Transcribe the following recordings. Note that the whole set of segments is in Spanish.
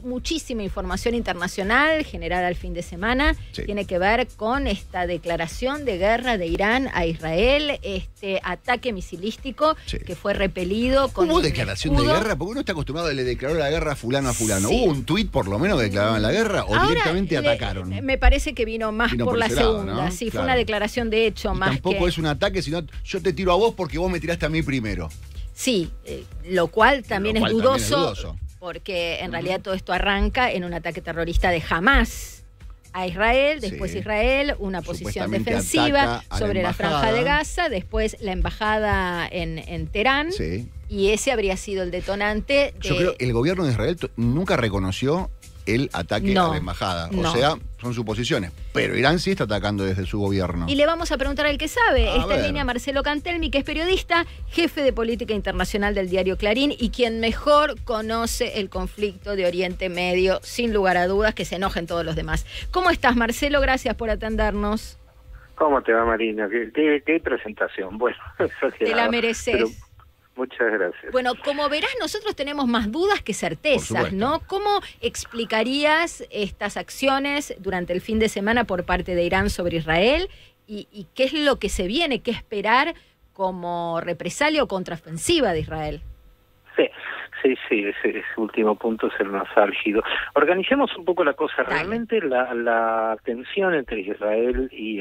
muchísima información internacional generada el fin de semana. Sí. Tiene que ver con esta declaración de guerra de Irán a Israel, este ataque misilístico Sí. que fue repelido con ¿Hubo un declaración de escudo. guerra? Porque uno está acostumbrado a le declaró la guerra a fulano. Sí. ¿Hubo un tuit por lo menos que declaraban la guerra o Ahora, directamente atacaron? me parece que vino más Vino por por la ese lado, segunda. ¿no? Sí, fue Claro. una declaración de hecho Y más tampoco que... es un ataque, sino yo te tiro a vos porque vos me tiraste a mí primero. Sí, lo cual también es dudoso. Porque en realidad todo esto arranca en un ataque terrorista de Hamás a Israel, después Sí. Israel, una posición Supuestamente defensiva ataca a la sobre la embajada. franja de Gaza, después la embajada en Teherán, Sí. y ese habría sido el detonante de... Yo creo que el gobierno de Israel nunca reconoció el ataque a la embajada. O sea, son suposiciones. Pero Irán sí está atacando desde su gobierno. Y le vamos a preguntar al que sabe. A Está en ver. línea Marcelo Cantelmi, que es periodista, jefe de política internacional del diario Clarín y quien mejor conoce el conflicto de Oriente Medio, sin lugar a dudas, que se enojen todos los demás. ¿Cómo estás, Marcelo? Gracias por atendernos. ¿Cómo te va, Marina? ¿Qué presentación? Bueno, Te la mereces. Pero muchas gracias. Bueno, como verás, nosotros tenemos más dudas que certezas, ¿no? ¿Cómo explicarías estas acciones durante el fin de semana por parte de Irán sobre Israel? ¿Y qué es lo que se viene? ¿Qué esperar como represalia o contraofensiva de Israel? Sí, ese último punto es el más álgido. Organicemos un poco la cosa. Dale. Realmente la tensión entre Israel y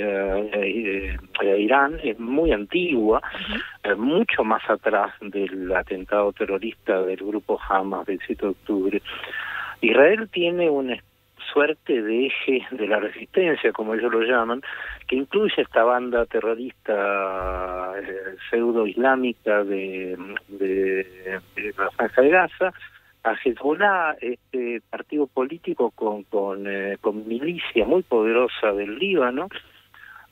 Irán es muy antigua, mucho más atrás del atentado terrorista del grupo Hamas del 7 de octubre. Israel tiene una suerte de eje de la resistencia, como ellos lo llaman, que incluye esta banda terrorista pseudo-islámica de la Franja de Gaza, a Hezbollah, este partido político con milicia muy poderosa del Líbano,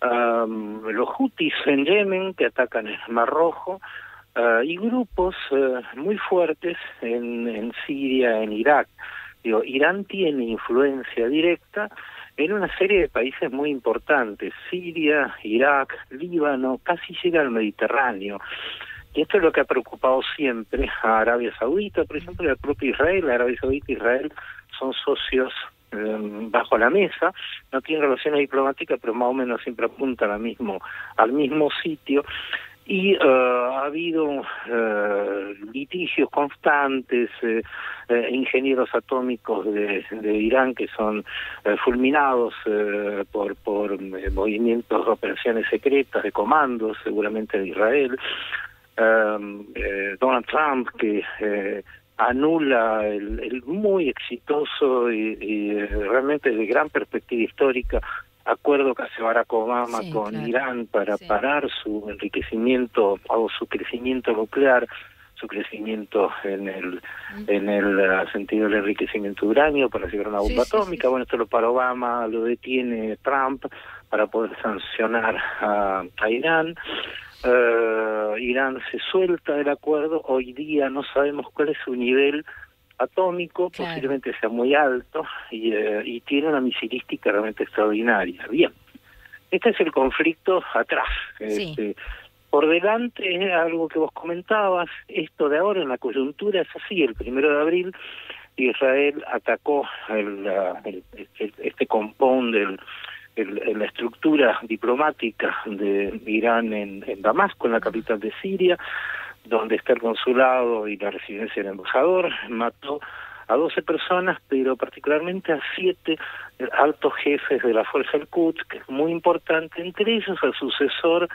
los Hutis en Yemen, que atacan el Mar Rojo, y grupos muy fuertes en Siria, en Irak. Digo, Irán tiene influencia directa en una serie de países muy importantes, Siria, Irak, Líbano, casi llega al Mediterráneo. Y esto es lo que ha preocupado siempre a Arabia Saudita, por ejemplo, y al propio Israel. Arabia Saudita e Israel son socios bajo la mesa, no tienen relaciones diplomáticas, pero más o menos siempre apuntan al mismo sitio. Y ha habido litigios constantes, ingenieros atómicos de Irán que son fulminados por movimientos, operaciones secretas de comandos, seguramente de Israel. Donald Trump, que anula el muy exitoso y realmente de gran perspectiva histórica acuerdo que hace Barack Obama con Irán para parar su enriquecimiento o su crecimiento nuclear, su crecimiento en el sentido del enriquecimiento de uranio para llegar a una bomba atómica. Bueno, esto lo para Obama, lo detiene Trump para poder sancionar a Irán. Irán se suelta del acuerdo. Hoy día no sabemos cuál es su nivel atómico, posiblemente sea muy alto, y tiene una misilística realmente extraordinaria. Bien, este es el conflicto atrás. Por delante es algo que vos comentabas, esto de ahora en la coyuntura es así. El 1 de abril Israel atacó este compound la estructura diplomática de Irán en Damasco, en la capital de Siria, donde está el consulado y la residencia del embajador. Mató a 12 personas, pero particularmente a 7 altos jefes de la fuerza Al-Quds, que es muy importante, entre ellos el sucesor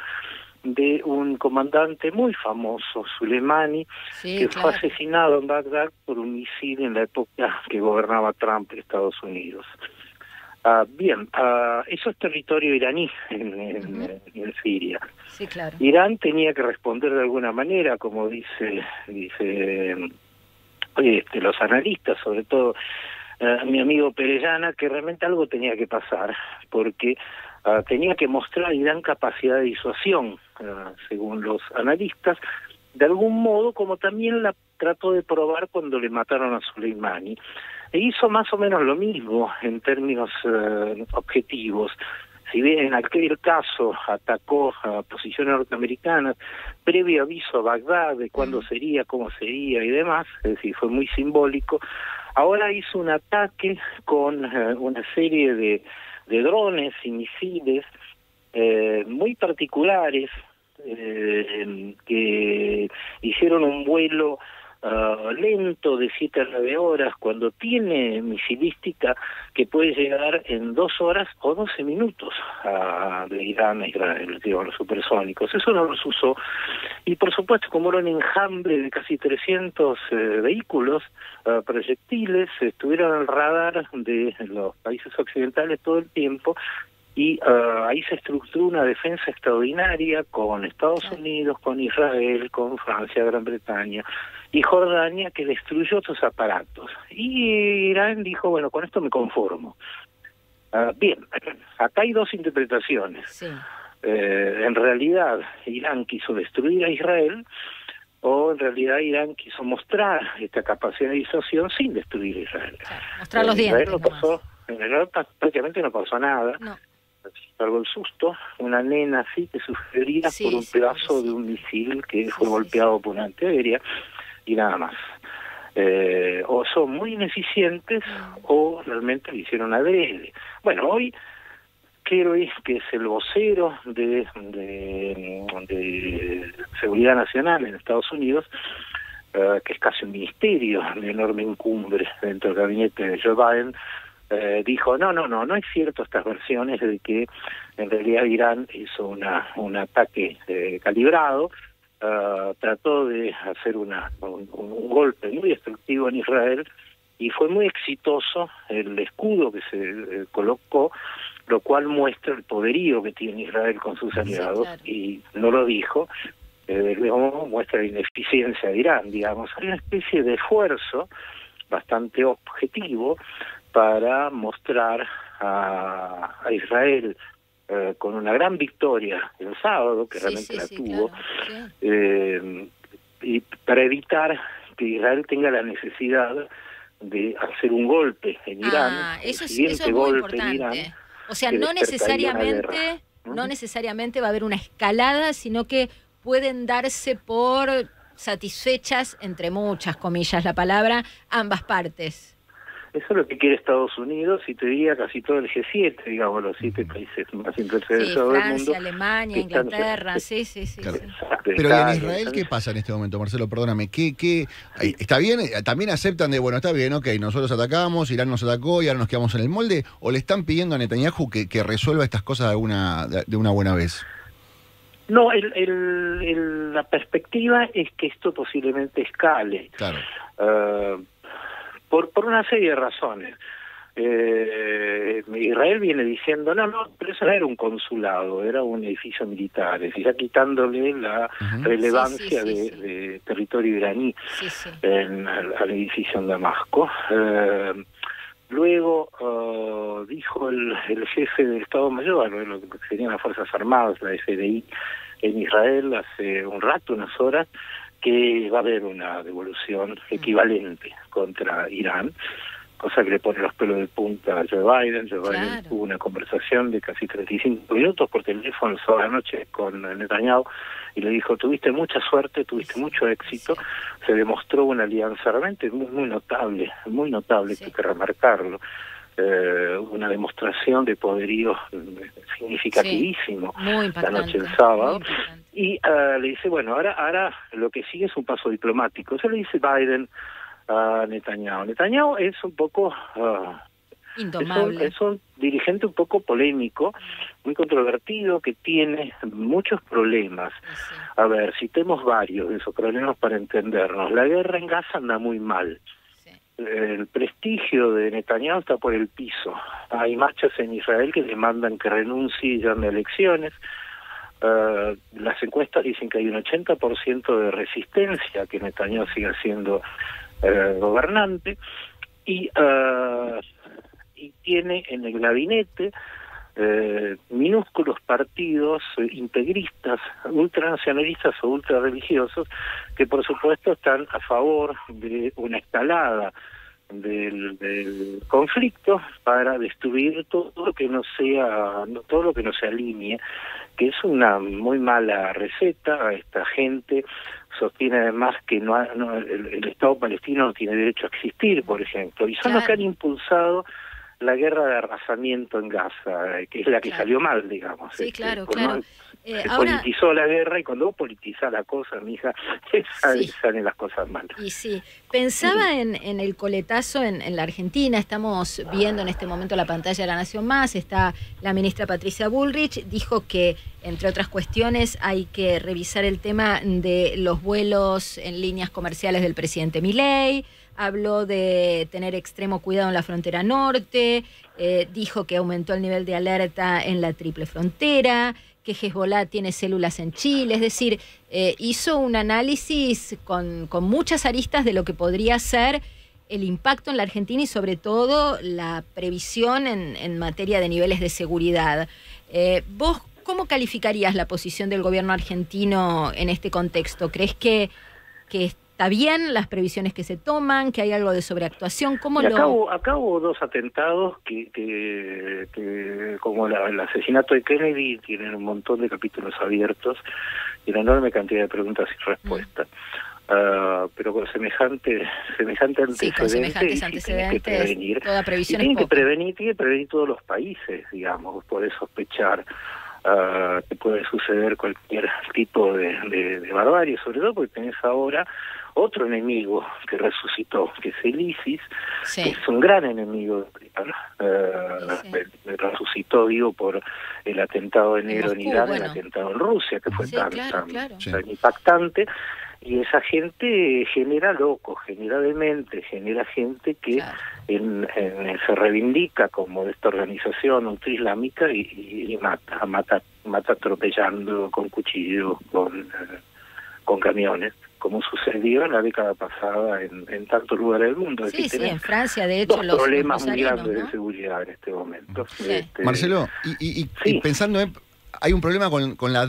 de un comandante muy famoso, Soleimani, que fue asesinado en Bagdad por un misil en la época que gobernaba Trump en Estados Unidos. Eso es territorio iraní en Siria. Sí, claro. Irán tenía que responder de alguna manera, como dice los analistas, sobre todo mi amigo Perellana, que realmente algo tenía que pasar, porque tenía que mostrar a Irán capacidad de disuasión, según los analistas, de algún modo, como también la trató de probar cuando le mataron a Soleimani. E hizo más o menos lo mismo en términos objetivos. Si bien en aquel caso atacó a posiciones norteamericanas, previo aviso a Bagdad de cuándo sería, cómo sería y demás, es decir, fue muy simbólico, ahora hizo un ataque con una serie de drones y misiles muy particulares que hicieron un vuelo lento de 7 a 9 horas, cuando tiene misilística que puede llegar en 2 horas o 12 minutos de Irán a Israel, digo, los supersónicos. Eso no los usó. Y por supuesto, como era un enjambre de casi 300 vehículos, proyectiles, estuvieron en el radar de los países occidentales todo el tiempo. Y ahí se estructuró una defensa extraordinaria con Estados Unidos, con Israel, con Francia, Gran Bretaña y Jordania, que destruyó estos aparatos. Y Irán dijo, bueno, con esto me conformo. Bien, acá hay dos interpretaciones. Sí. En realidad, Irán quiso destruir a Israel, o en realidad Irán quiso mostrar esta capacidad de disuasión sin destruir a Israel. Mostrar los dientes. Israel no pasó, en Israel prácticamente no pasó nada. No. Salvo el susto, una nena así que sufriría por un pedazo de un misil que fue golpeado por una antiaérea y nada más. O son muy ineficientes o realmente lo hicieron adrede. Bueno, hoy Kerry, que es el vocero de Seguridad Nacional en Estados Unidos, que es casi un ministerio de enorme incumbre dentro del gabinete de Joe Biden, dijo, no es cierto estas versiones de que en realidad Irán hizo un ataque calibrado, trató de hacer un golpe muy destructivo en Israel y fue muy exitoso el escudo que se colocó, lo cual muestra el poderío que tiene Israel con sus aliados, claro. Y no lo dijo, luego muestra la ineficiencia de Irán, digamos. Hay una especie de esfuerzo bastante objetivo para mostrar a Israel con una gran victoria el sábado, que realmente la tuvo, claro, y para evitar que Israel tenga la necesidad de hacer un golpe en Irán. Eso es muy importante. Irán, o sea, no necesariamente va a haber una escalada, sino que pueden darse por satisfechas, entre muchas comillas la palabra, ambas partes. Eso es lo que quiere Estados Unidos y te diría casi todo el G7, digamos, los 7 países más interferenciados del mundo. Francia, Alemania, Inglaterra, sí. Claro. Pero ¿y en Israel qué pasa en este momento, Marcelo? Perdóname, ¿qué está bien? ¿También aceptan de, bueno, está bien, ok, nosotros atacamos, Irán nos atacó y ahora nos quedamos en el molde? ¿O le están pidiendo a Netanyahu que resuelva estas cosas de una buena vez? No, la perspectiva es que esto posiblemente escale. Claro. Por una serie de razones. Israel viene diciendo, no, pero eso no era un consulado, era un edificio militar, es decir, ya quitándole la relevancia de territorio iraní al edificio en Damasco. Luego dijo el jefe del Estado Mayor, lo que serían las Fuerzas Armadas, la FDI, en Israel hace un rato, unas horas, que va a haber una devolución equivalente contra Irán, cosa que le pone los pelos de punta a Joe Biden. Joe Biden tuvo una conversación de casi 35 minutos por teléfono el sábado de la noche con Netanyahu y le dijo, tuviste mucha suerte, tuviste mucho éxito, se demostró una alianza realmente muy notable, que hay que remarcarlo. Una demostración de poderío significativísimo la noche del sábado, y le dice, bueno, ahora lo que sigue es un paso diplomático. Eso le dice Biden a Netanyahu. Netanyahu es un poco indomable. Es un dirigente un poco polémico, muy controvertido, que tiene muchos problemas. A ver, citemos varios de esos problemas para entendernos. La guerra en Gaza anda muy mal. El prestigio de Netanyahu está por el piso. Hay marchas en Israel que demandan que renuncie y llame a elecciones. Las encuestas dicen que hay un 80% de resistencia a que Netanyahu siga siendo gobernante, y tiene en el gabinete minúsculos partidos integristas, ultranacionalistas o ultrarreligiosos, que por supuesto están a favor de una escalada del conflicto para destruir todo lo que no se alinee, que es una muy mala receta. A esta gente sostiene además que el Estado palestino no tiene derecho a existir, por ejemplo, y son los que han impulsado la guerra de arrasamiento en Gaza, que es la que salió mal, digamos. Sí, claro. Se politizó la guerra, y cuando vos politizás la cosa, mija, salen las cosas mal. Y sí, pensaba en el coletazo en la Argentina. Estamos viendo en este momento la pantalla de La Nación Más. Está la ministra Patricia Bullrich, dijo que, entre otras cuestiones, hay que revisar el tema de los vuelos en líneas comerciales del presidente Milei. Habló de tener extremo cuidado en la frontera norte, dijo que aumentó el nivel de alerta en la triple frontera, que Hezbollah tiene células en Chile, es decir, hizo un análisis con muchas aristas de lo que podría ser el impacto en la Argentina y sobre todo la previsión en materia de niveles de seguridad. ¿Vos cómo calificarías la posición del gobierno argentino en este contexto? ¿Crees que está bien las previsiones que se toman, que hay algo de sobreactuación? ¿Cómo acá hubo dos atentados que como el asesinato de Kennedy, tienen un montón de capítulos abiertos y una enorme cantidad de preguntas sin respuesta. Pero con semejante antecedente, sí, con semejantes antecedentes, toda previsión tiene que prevenir todos los países, digamos, puede sospechar que puede suceder cualquier tipo de barbarie, sobre todo porque tenés ahora otro enemigo que resucitó, que es el ISIS, que es un gran enemigo, resucitó, digo, por el atentado de enero en Irán, el atentado en Rusia, que fue tan impactante. Y esa gente genera locos, genera demente, genera gente que se reivindica como de esta organización ultraislámica y mata atropellando con cuchillos, con camiones, como sucedió en la década pasada en tantos lugares del mundo. Sí, en Francia, de hecho, los problemas muy grandes de seguridad en este momento. Marcelo, y pensando en... Hay un problema con la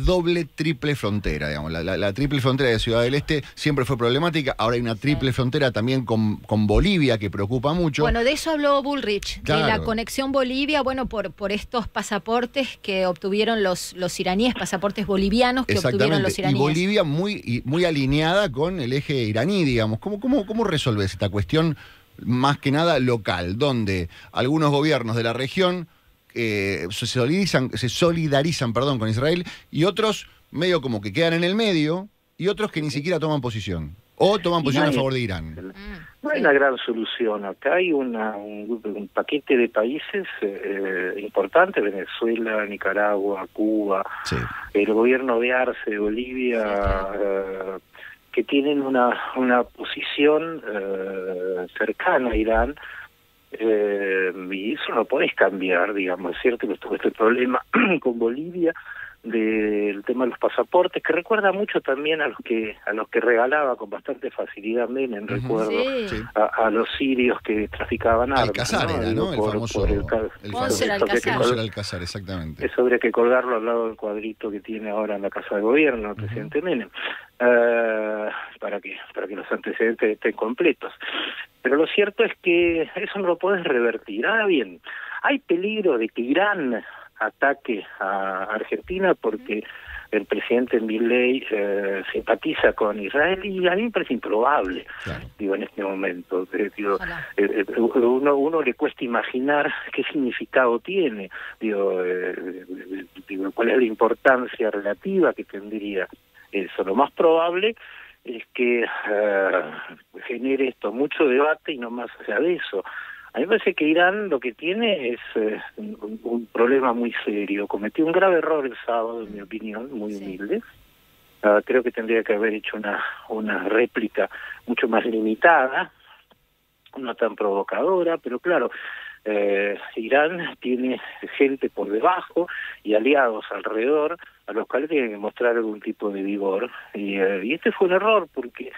triple frontera, digamos. La triple frontera de Ciudad del Este siempre fue problemática. Ahora hay una triple frontera también con Bolivia que preocupa mucho. Bueno, de eso habló Bullrich, de la conexión Bolivia, bueno, por estos pasaportes que obtuvieron los iraníes, pasaportes bolivianos que obtuvieron los iraníes. Y Bolivia muy alineada con el eje iraní, digamos. ¿Cómo resolves esta cuestión más que nada local, donde algunos gobiernos de la región se solidarizan con Israel y otros medio como que quedan en el medio y otros que ni siquiera toman posición o toman posición a favor de Irán? No hay una gran solución acá, hay un paquete de países importantes, Venezuela, Nicaragua, Cuba, el gobierno de Arce de Bolivia, que tienen una posición cercana a Irán. Y eso no podés cambiar, digamos. Es cierto que estuvo este problema con Bolivia del tema de los pasaportes, que recuerda mucho también a los que regalaba con bastante facilidad Menem, recuerdo a los sirios que traficaban armas. Alcázar era, ¿no? El famoso Alcázar, exactamente. Eso habría que colgarlo al lado del cuadrito que tiene ahora en la Casa de Gobierno el presidente Menem, para que los antecedentes estén completos. Pero lo cierto es que eso no lo podés revertir. Ahora bien, hay peligro de que Irán ataque a Argentina porque el presidente Milei simpatiza con Israel, y a mí me parece improbable, digo, en este momento. Uno le cuesta imaginar qué significado tiene, digo, cuál es la importancia relativa que tendría eso. Lo más probable es que genere esto mucho debate y no más allá de eso. A mí me parece que Irán lo que tiene es un problema muy serio. Cometió un grave error el sábado, en mi opinión, muy humilde. Creo que tendría que haber hecho una réplica mucho más limitada, no tan provocadora, pero claro, Irán tiene gente por debajo y aliados alrededor a los cuales tienen que mostrar algún tipo de vigor. Y este fue un error porque,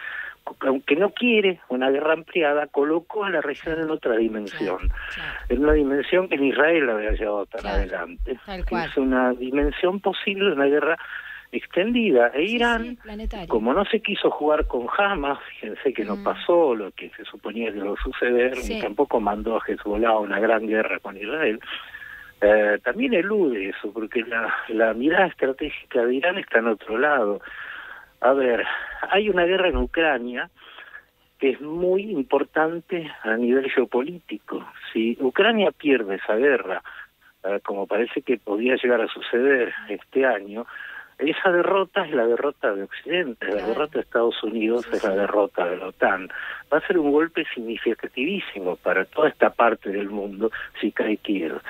aunque no quiere una guerra ampliada, colocó a la región en otra dimensión. En una dimensión que en Israel la había llevado tan adelante. Es una dimensión posible de una guerra extendida. E Irán, como no se quiso jugar con Hamas, fíjense que no pasó lo que se suponía que iba a suceder, ni tampoco mandó a Hezbollah a una gran guerra con Israel, también elude eso, porque la mirada estratégica de Irán está en otro lado. A ver, hay una guerra en Ucrania que es muy importante a nivel geopolítico. Si Ucrania pierde esa guerra, como parece que podría llegar a suceder este año, esa derrota es la derrota de Occidente, la derrota de Estados Unidos es la derrota de la OTAN. Va a ser un golpe significativísimo para toda esta parte del mundo si cae Kiev.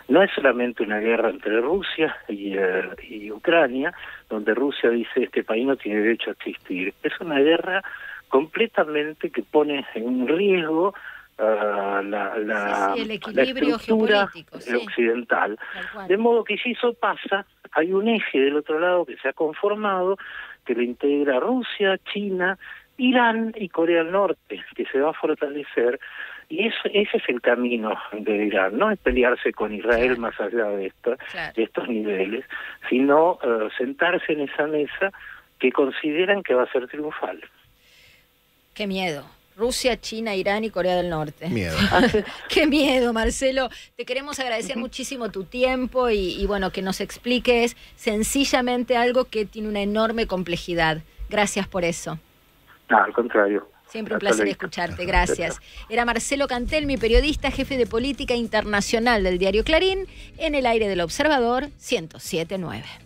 No es solamente una guerra entre Rusia y Ucrania, donde Rusia dice este país no tiene derecho a existir. Es una guerra completamente que pone en riesgo el equilibrio la estructura geopolítico, occidental. De modo que si eso pasa, hay un eje del otro lado que se ha conformado, que lo integra Rusia, China, Irán y Corea del Norte, que se va a fortalecer, y ese es el camino de Irán. No es pelearse con Israel más allá de estos niveles, sino sentarse en esa mesa que consideran que va a ser triunfal. ¡Qué miedo! Rusia, China, Irán y Corea del Norte. Miedo. Qué miedo, Marcelo. Te queremos agradecer muchísimo tu tiempo y bueno, que nos expliques sencillamente algo que tiene una enorme complejidad. Gracias por eso. No, al contrario. Siempre un placer escucharte, gracias. Era Marcelo Cantelmi, periodista, jefe de política internacional del diario Clarín, en el aire del Observador 107.9.